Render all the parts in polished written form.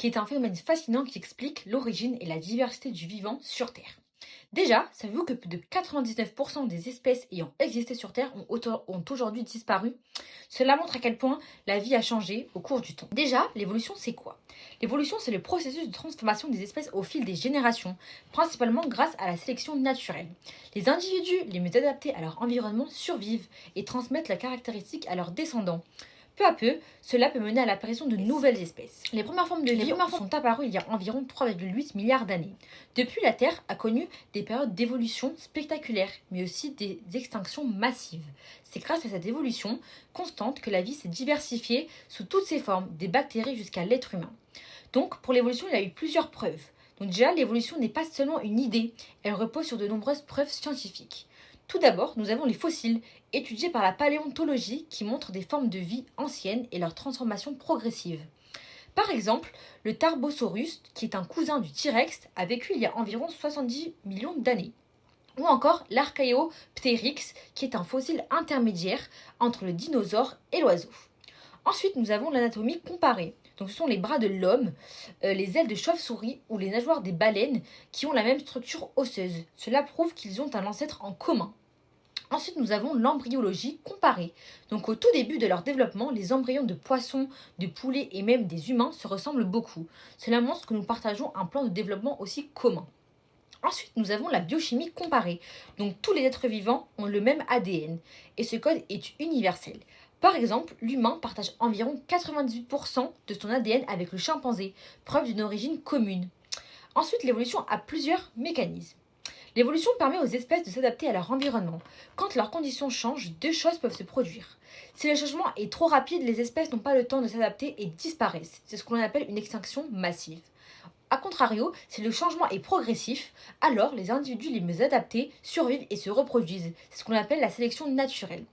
qui est un phénomène fascinant qui explique l'origine et la diversité du vivant sur Terre. Déjà, savez-vous que plus de 99% des espèces ayant existé sur Terre ont aujourd'hui disparu? Cela montre à quel point la vie a changé au cours du temps. Déjà, l'évolution c'est quoi? L'évolution c'est le processus de transformation des espèces au fil des générations, principalement grâce à la sélection naturelle. Les individus les mieux adaptés à leur environnement survivent et transmettent leurs caractéristiques à leurs descendants. Peu à peu, cela peut mener à l'apparition de nouvelles espèces. Les premières formes de vie sont apparues il y a environ 3,8 milliards d'années. Depuis, la Terre a connu des périodes d'évolution spectaculaires, mais aussi des extinctions massives. C'est grâce à cette évolution constante que la vie s'est diversifiée sous toutes ses formes, des bactéries jusqu'à l'être humain. Donc, pour l'évolution, il y a eu plusieurs preuves. Donc déjà, l'évolution n'est pas seulement une idée, elle repose sur de nombreuses preuves scientifiques. Tout d'abord, nous avons les fossiles, étudiés par la paléontologie, qui montrent des formes de vie anciennes et leur transformation progressive. Par exemple, le Tarbosaurus, qui est un cousin du T-Rex, a vécu il y a environ 70 millions d'années. Ou encore l'Archaeopteryx, qui est un fossile intermédiaire entre le dinosaure et l'oiseau. Ensuite, nous avons l'anatomie comparée. Donc, ce sont les bras de l'homme, les ailes de chauve-souris ou les nageoires des baleines qui ont la même structure osseuse. Cela prouve qu'ils ont un ancêtre en commun. Ensuite, nous avons l'embryologie comparée. Donc, au tout début de leur développement, les embryons de poissons, de poulets et même des humains se ressemblent beaucoup. Cela montre que nous partageons un plan de développement aussi commun. Ensuite, nous avons la biochimie comparée. Donc, tous les êtres vivants ont le même ADN et ce code est universel. Par exemple, l'humain partage environ 98% de son ADN avec le chimpanzé, preuve d'une origine commune. Ensuite, l'évolution a plusieurs mécanismes. L'évolution permet aux espèces de s'adapter à leur environnement. Quand leurs conditions changent, deux choses peuvent se produire. Si le changement est trop rapide, les espèces n'ont pas le temps de s'adapter et disparaissent. C'est ce que l'on appelle une extinction massive. A contrario, si le changement est progressif, alors les individus les mieux adaptés survivent et se reproduisent. C'est ce qu'on appelle la sélection naturelle.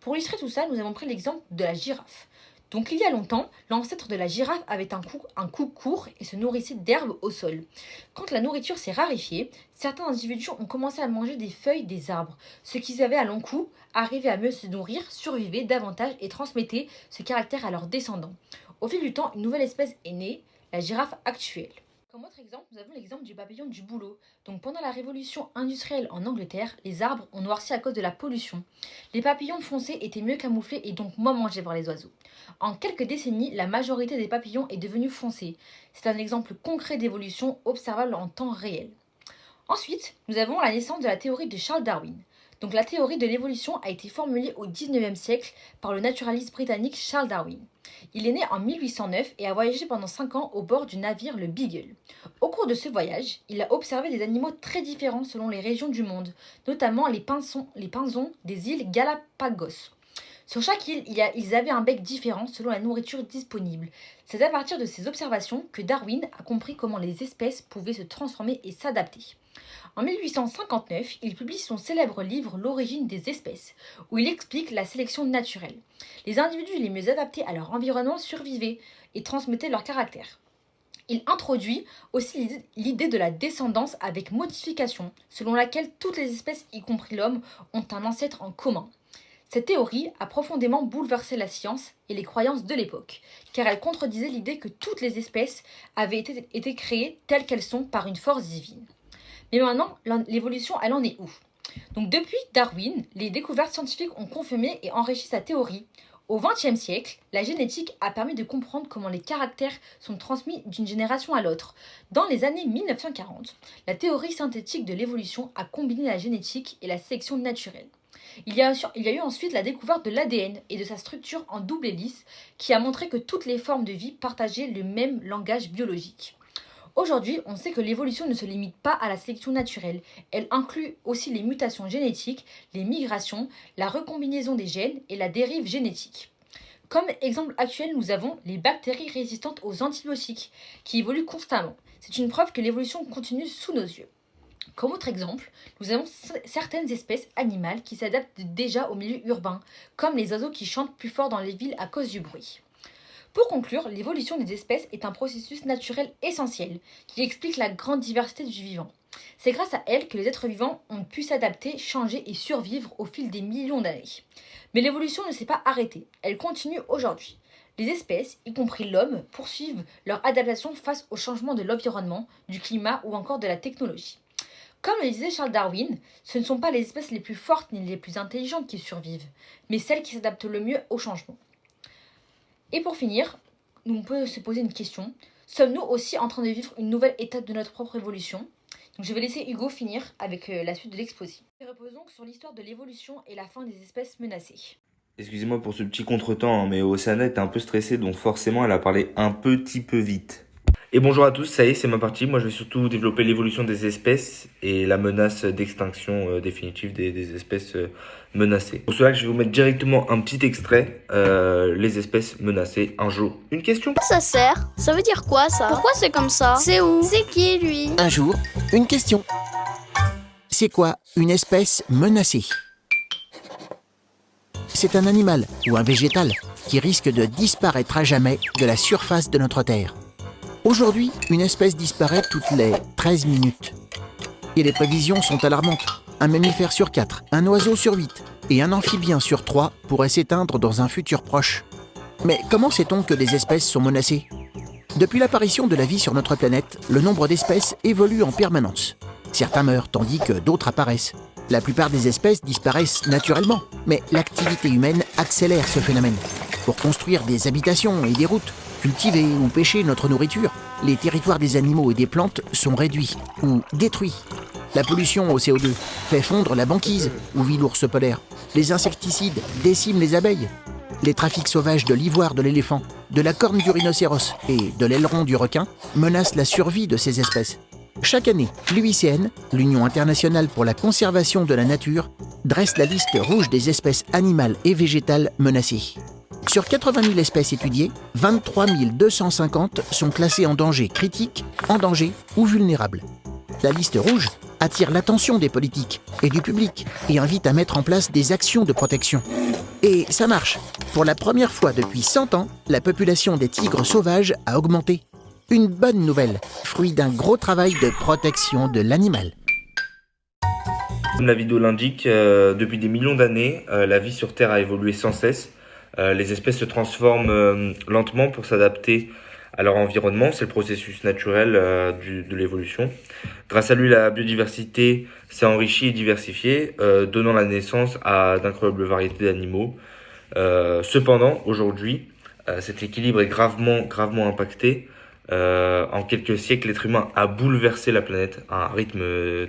Pour illustrer tout ça, nous avons pris l'exemple de la girafe. Donc il y a longtemps, l'ancêtre de la girafe avait un cou court et se nourrissait d'herbes au sol. Quand la nourriture s'est raréfiée, certains individus ont commencé à manger des feuilles des arbres. Ceux qui avaient à long cou arrivaient à mieux se nourrir, survivaient davantage et transmettaient ce caractère à leurs descendants. Au fil du temps, une nouvelle espèce est née, la girafe actuelle. Comme autre exemple, nous avons l'exemple du papillon du bouleau. Donc pendant la révolution industrielle en Angleterre, les arbres ont noirci à cause de la pollution. Les papillons foncés étaient mieux camouflés et donc moins mangés par les oiseaux. En quelques décennies, la majorité des papillons est devenue foncée. C'est un exemple concret d'évolution observable en temps réel. Ensuite, nous avons la naissance de la théorie de Charles Darwin. Donc la théorie de l'évolution a été formulée au XIXe siècle par le naturaliste britannique Charles Darwin. Il est né en 1809 et a voyagé pendant 5 ans au bord du navire le Beagle. Au cours de ce voyage, il a observé des animaux très différents selon les régions du monde, notamment les pinsons des îles Galapagos. Sur chaque île, ils avaient un bec différent selon la nourriture disponible. C'est à partir de ces observations que Darwin a compris comment les espèces pouvaient se transformer et s'adapter. En 1859, il publie son célèbre livre L'origine des espèces, où il explique la sélection naturelle. Les individus les mieux adaptés à leur environnement survivaient et transmettaient leur caractère. Il introduit aussi l'idée de la descendance avec modification, selon laquelle toutes les espèces, y compris l'homme, ont un ancêtre en commun. Cette théorie a profondément bouleversé la science et les croyances de l'époque, car elle contredisait l'idée que toutes les espèces avaient été créées telles qu'elles sont par une force divine. Mais maintenant, l'évolution, elle en est où? Donc depuis Darwin, les découvertes scientifiques ont confirmé et enrichi sa théorie. Au XXe siècle, la génétique a permis de comprendre comment les caractères sont transmis d'une génération à l'autre. Dans les années 1940, la théorie synthétique de l'évolution a combiné la génétique et la sélection naturelle. Il y a eu ensuite la découverte de l'ADN et de sa structure en double hélice qui a montré que toutes les formes de vie partageaient le même langage biologique. Aujourd'hui, on sait que l'évolution ne se limite pas à la sélection naturelle. Elle inclut aussi les mutations génétiques, les migrations, la recombinaison des gènes et la dérive génétique. Comme exemple actuel, nous avons les bactéries résistantes aux antibiotiques qui évoluent constamment. C'est une preuve que l'évolution continue sous nos yeux. Comme autre exemple, nous avons certaines espèces animales qui s'adaptent déjà au milieu urbain, comme les oiseaux qui chantent plus fort dans les villes à cause du bruit. Pour conclure, l'évolution des espèces est un processus naturel essentiel qui explique la grande diversité du vivant. C'est grâce à elle que les êtres vivants ont pu s'adapter, changer et survivre au fil des millions d'années. Mais l'évolution ne s'est pas arrêtée, elle continue aujourd'hui. Les espèces, y compris l'homme, poursuivent leur adaptation face au changement de l'environnement, du climat ou encore de la technologie. Comme le disait Charles Darwin, ce ne sont pas les espèces les plus fortes ni les plus intelligentes qui survivent, mais celles qui s'adaptent le mieux au changement. Et pour finir, on peut se poser une question. Sommes-nous aussi en train de vivre une nouvelle étape de notre propre évolution? Donc je vais laisser Hugo finir avec la suite de l'exposé. Nous reposons sur l'histoire de l'évolution et la fin des espèces menacées. Excusez-moi pour ce petit contretemps, mais Océana était un peu stressée, donc forcément elle a parlé un petit peu vite. Et bonjour à tous, ça y est, c'est ma partie. Moi je vais surtout développer l'évolution des espèces et la menace d'extinction définitive des espèces menacées. Pour cela, je vais vous mettre directement un petit extrait, les espèces menacées, un jour. Une question? Ça sert? Ça veut dire quoi ça? Pourquoi c'est comme ça? C'est où? C'est qui lui? Un jour, une question. C'est quoi une espèce menacée? C'est un animal ou un végétal qui risque de disparaître à jamais de la surface de notre Terre. Aujourd'hui, une espèce disparaît toutes les 13 minutes. Et les prévisions sont alarmantes. Un mammifère sur 4, un oiseau sur 8 et un amphibien sur 3 pourraient s'éteindre dans un futur proche. Mais comment sait-on que des espèces sont menacées? Depuis l'apparition de la vie sur notre planète, le nombre d'espèces évolue en permanence. Certains meurent tandis que d'autres apparaissent. La plupart des espèces disparaissent naturellement, mais l'activité humaine accélère ce phénomène. Pour construire des habitations et des routes, cultiver ou pêcher notre nourriture, les territoires des animaux et des plantes sont réduits ou détruits. La pollution au CO2 fait fondre la banquise où vit l'ours polaire. Les insecticides déciment les abeilles. Les trafics sauvages de l'ivoire de l'éléphant, de la corne du rhinocéros et de l'aileron du requin menacent la survie de ces espèces. Chaque année, l'UICN, l'Union internationale pour la conservation de la nature, dresse la liste rouge des espèces animales et végétales menacées. Sur 80 000 espèces étudiées, 23 250 sont classées en danger critique, en danger ou vulnérable. La liste rouge attire l'attention des politiques et du public et invite à mettre en place des actions de protection. Et ça marche. Pour la première fois depuis 100 ans, la population des tigres sauvages a augmenté. Une bonne nouvelle, fruit d'un gros travail de protection de l'animal. Comme la vidéo l'indique, depuis des millions d'années, la vie sur Terre a évolué sans cesse. Les espèces se transforment lentement pour s'adapter à leur environnement. C'est le processus naturel de l'évolution. Grâce à lui, la biodiversité s'est enrichie et diversifiée, donnant la naissance à d'incroyables variétés d'animaux. Cependant, aujourd'hui, cet équilibre est gravement impacté. En quelques siècles, l'être humain a bouleversé la planète à un rythme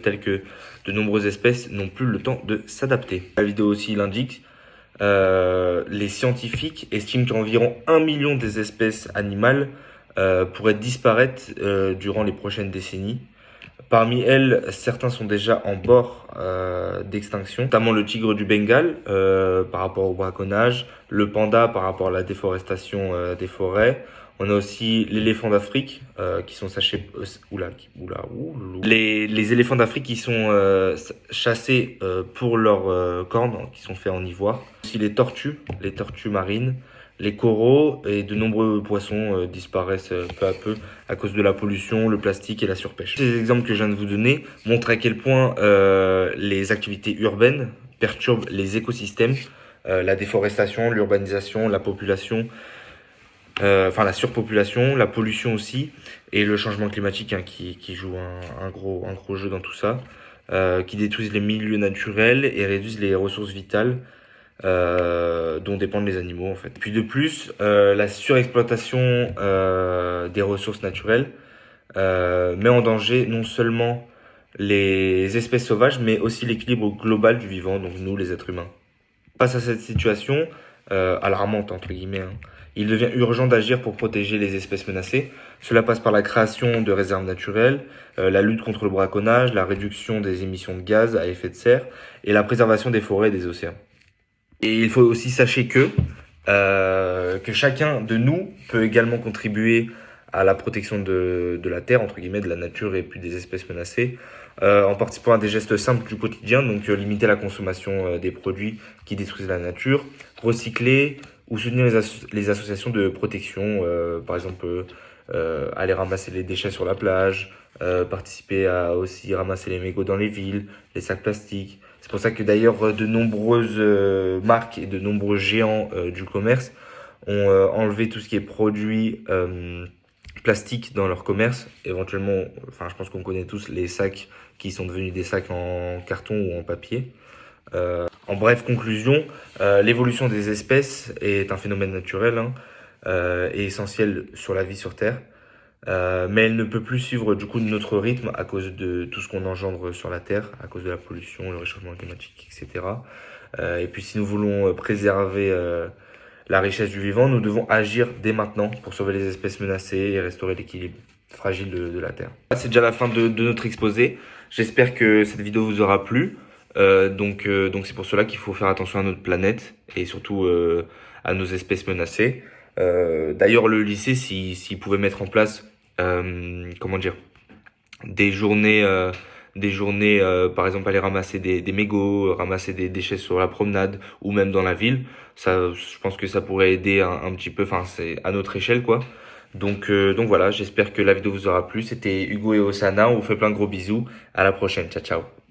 tel que de nombreuses espèces n'ont plus le temps de s'adapter. La vidéo aussi l'indique. Les scientifiques estiment qu'environ 1 million des espèces animales pourraient disparaître durant les prochaines décennies. Parmi elles, certains sont déjà en bord d'extinction, notamment le tigre du Bengale par rapport au braconnage, le panda par rapport à la déforestation des forêts. On a aussi l'éléphant d'Afrique qui sont chassés. Les éléphants d'Afrique qui sont chassés pour leurs cornes, qui sont faits en ivoire. Aussi les tortues marines, les coraux et de nombreux poissons disparaissent peu à peu à cause de la pollution, le plastique et la surpêche. Ces exemples que je viens de vous donner montrent à quel point les activités urbaines perturbent les écosystèmes, la déforestation, l'urbanisation, la population. La surpopulation, la pollution aussi, et le changement climatique qui joue un gros jeu dans tout ça, qui détruisent les milieux naturels et réduisent les ressources vitales dont dépendent les animaux en fait. Puis de plus, la surexploitation des ressources naturelles met en danger non seulement les espèces sauvages, mais aussi l'équilibre global du vivant, donc nous les êtres humains. Face à cette situation alarmante entre guillemets, il devient urgent d'agir pour protéger les espèces menacées. Cela passe par la création de réserves naturelles, la lutte contre le braconnage, la réduction des émissions de gaz à effet de serre et la préservation des forêts et des océans. Et il faut aussi sachez que chacun de nous peut également contribuer à la protection de la terre, entre guillemets, de la nature et puis des espèces menacées, en participant à des gestes simples du quotidien, donc limiter la consommation des produits qui détruisent la nature, recycler ou soutenir les associations de protection, par exemple aller ramasser les déchets sur la plage, participer à aussi ramasser les mégots dans les villes, les sacs plastiques. C'est pour ça que d'ailleurs de nombreuses marques et de nombreux géants du commerce ont enlevé tout ce qui est produits plastiques dans leur commerce. Éventuellement, enfin, je pense qu'on connaît tous les sacs qui sont devenus des sacs en carton ou en papier. En bref, conclusion, l'évolution des espèces est un phénomène naturel hein, et essentiel sur la vie sur Terre. Mais elle ne peut plus suivre du coup notre rythme à cause de tout ce qu'on engendre sur la Terre, à cause de la pollution, le réchauffement climatique, etc. Et puis si nous voulons préserver la richesse du vivant, nous devons agir dès maintenant pour sauver les espèces menacées et restaurer l'équilibre fragile de la Terre. C'est déjà la fin de notre exposé. J'espère que cette vidéo vous aura plu. Donc c'est pour cela qu'il faut faire attention à notre planète et surtout à nos espèces menacées. D'ailleurs, le lycée, s'il pouvait mettre en place, comment dire, des journées, par exemple, aller ramasser des mégots, ramasser des déchets sur la promenade ou même dans la ville, ça, je pense que ça pourrait aider un petit peu. Enfin, c'est à notre échelle, quoi. Donc voilà, j'espère que la vidéo vous aura plu. C'était Hugo et Osana. On vous fait plein de gros bisous. À la prochaine. Ciao, ciao.